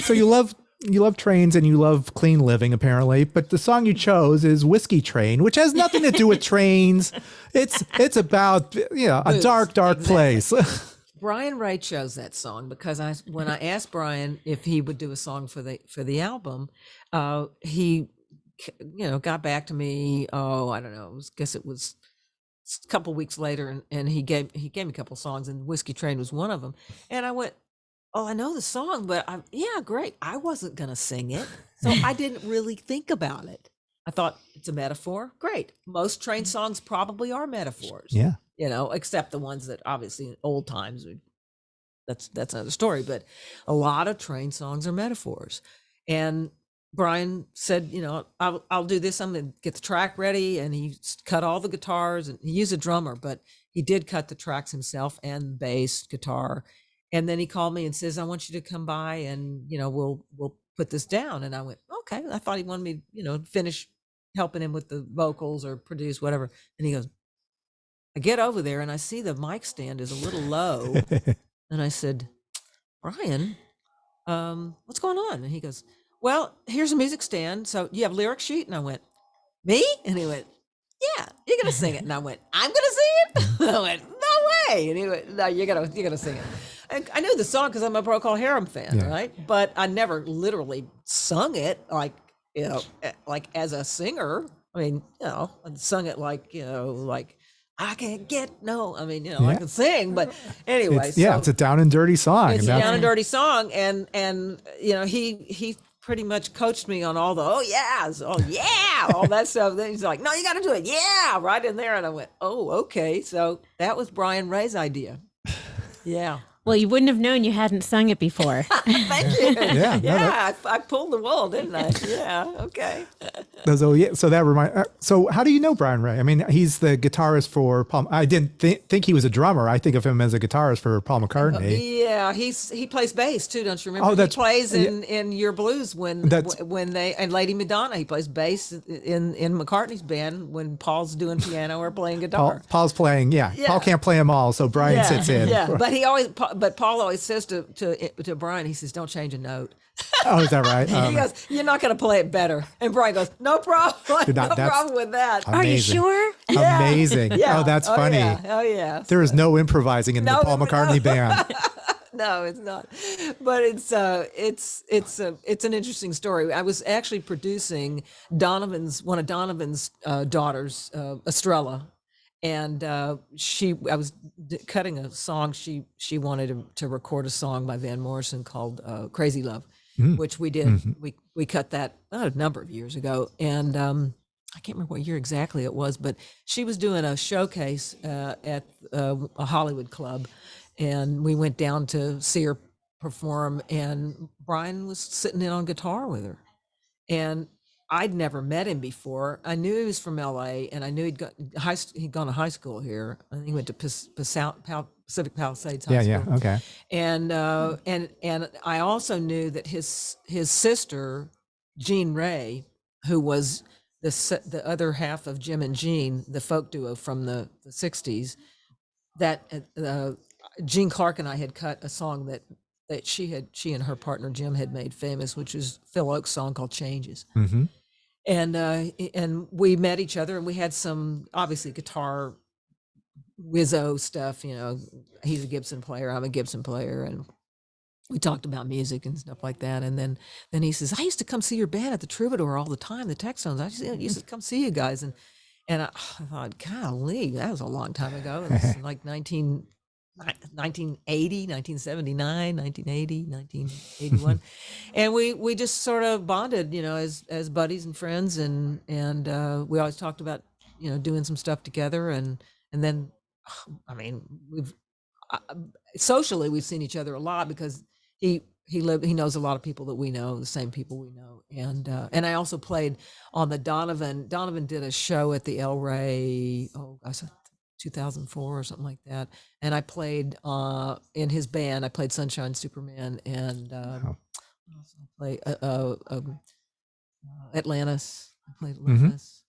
So you love trains and you love clean living, apparently. But the song you chose is "Whiskey Train," which has nothing to do with trains. It's about a dark place. Brian Ray chose that song because when I asked Brian if he would do a song for the album, he got back to me. Oh, I don't know. Guess it was a couple weeks later, and he gave me a couple songs, and "Whiskey Train" was one of them. And I went, "Oh, I know the song, but great." I wasn't gonna sing it, so I didn't really think about it. I thought it's a metaphor. Great. Most train songs probably are metaphors. Yeah. Except the ones that obviously in old times that's another story. But a lot of train songs are metaphors. And Brian said, I'll do this. I'm gonna get the track ready, and he cut all the guitars, and he used a drummer, but he did cut the tracks himself and bass, guitar. And then he called me and says, "I want you to come by, and we'll put this down." And I went, "Okay." I thought he wanted me, finish helping him with the vocals or produce whatever. And he goes, I get over there and I see the mic stand is a little low. And I said, "Brian, what's going on?" And he goes, "Well, here's a music stand. So you have lyric sheet?" And I went, "Me?" And he went, "Yeah, you're going to sing it." And I went, "I'm going to sing it?" I went, "No way." And he went, "No, you're going to sing it." And I knew the song because I'm a Procol Harum fan, right? But I never literally sung it like as a singer. I mean, I sung it like I can't get no. I mean, I can sing, but anyway. It's a down and dirty song. It's a down and dirty song, and he pretty much coached me on all the all that stuff. Then he's like, "No, you got to do it, right in there." And I went, "Oh, okay." So that was Brian Ray's idea. Yeah. Well, you wouldn't have known you hadn't sung it before. Thank you. I pulled the wool, didn't I? Yeah. Okay. So that reminds. So how do you know Brian Ray? I mean, he's the guitarist for Paul. I didn't think he was a drummer. I think of him as a guitarist for Paul McCartney. Yeah, he plays bass too. Don't you remember? He plays in Your Blues when they and Lady Madonna. He plays bass in McCartney's band when Paul's doing piano or playing guitar. Paul's playing. Yeah. Paul can't play them all, so Brian sits in. Yeah, but Paul always says to Brian, he says, "Don't change a note." Oh, is that right? He goes, "You're not going to play it better." And Brian goes, "No problem. No problem with that." Amazing. Are you sure? Yeah. Amazing. Yeah. Oh, that's funny. Yeah. Oh, yeah. There is no improvising in the Paul McCartney band. No, it's not. But it's an interesting story. I was actually producing one of Donovan's daughters, Estrella. And I was cutting a song. She wanted to record a song by Van Morrison called "Crazy Love," which we did. Mm-hmm. We cut that a number of years ago, and I can't remember what year exactly it was. But she was doing a showcase at a Hollywood club, and we went down to see her perform. And Brian was sitting in on guitar with her, and I'd never met him before. I knew he was from LA, and I knew he'd gone to high school here. I think he went to Pacific Palisades High School. Yeah, okay. And I also knew that his sister, Jean Ray, who was the other half of Jim and Jean, the folk duo from the 60s, that Jean Clark and I had cut a song that she and her partner Jim had made famous, which was Phil Oak's song called "Changes." Mm-hmm. And we met each other, and we had some obviously guitar whizzo stuff. He's a Gibson player, I'm a Gibson player, and we talked about music and stuff like that. And then he says, "I used to come see your band at the Troubadour all the time, the Texans. I used to come see you guys." And I thought, golly, that was a long time ago. It was like 1980, 1979, 1980, 1981. And we just sort of bonded, as buddies and friends. And we always talked about, doing some stuff together. And then, I mean, socially, we've seen each other a lot because he knows a lot of people that we know, the same people we know. And I also played on the Donovan did a show at the El Rey, 2004 or something like that, and I played in his band. I played Sunshine Superman, and I played Atlantis. I played Atlantis.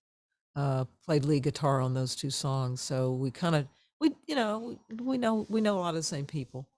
Played lead guitar on those two songs. So we know a lot of the same people.